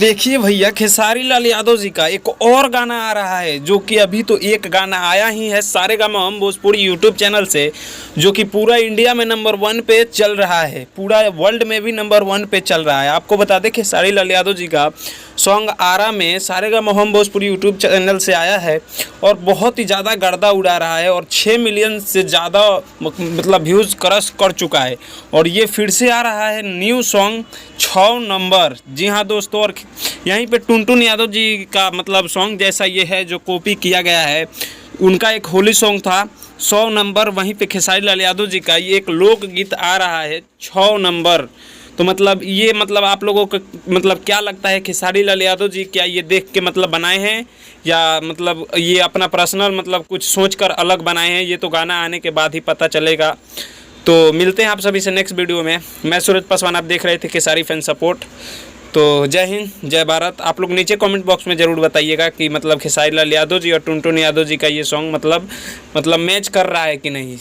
देखिए भैया, खेसारी लाल यादव जी का एक और गाना आ रहा है, जो कि अभी तो एक गाना आया ही है सारेगामा हम भोजपुरी यूट्यूब चैनल से, जो कि पूरा इंडिया में नंबर 1 पे चल रहा है, पूरा वर्ल्ड में भी नंबर 1 पे चल रहा है। आपको बता दें खेसारी लाल यादव जी का सॉन्ग आरा में सारेगामा हम भोजपुरी यूट्यूब चैनल से आया है और बहुत ही ज़्यादा गर्दा उड़ा रहा है और 6 मिलियन से ज़्यादा मतलब व्यूज़ क्रॉस कर चुका है। और ये फिर से आ रहा है न्यू सॉन्ग 6 नंबर। जी हाँ दोस्तों, और यहीं पे टुनटुन यादव जी का मतलब सॉन्ग जैसा ये है जो कॉपी किया गया है। उनका एक होली सॉन्ग था 100 नंबर, वहीं पे खेसारी लाल यादव जी का ये एक लोकगीत आ रहा है 6 नंबर। तो मतलब ये मतलब आप लोगों को मतलब क्या लगता है, खेसारी लाल यादव जी क्या ये देख के मतलब बनाए हैं या मतलब ये अपना पर्सनल मतलब कुछ सोचकर अलग बनाए हैं? ये तो गाना आने के बाद ही पता चलेगा। तो मिलते हैं आप सभी से नेक्स्ट वीडियो में। मैं सूरज पासवान, आप देख रहे थे खेसारी फैन सपोर्ट। तो जय हिंद, जय भारत। आप लोग नीचे कमेंट बॉक्स में ज़रूर बताइएगा कि मतलब खेसारी लाल यादव जी और टुनटुन यादव जी का ये सॉन्ग मतलब मैच कर रहा है कि नहीं।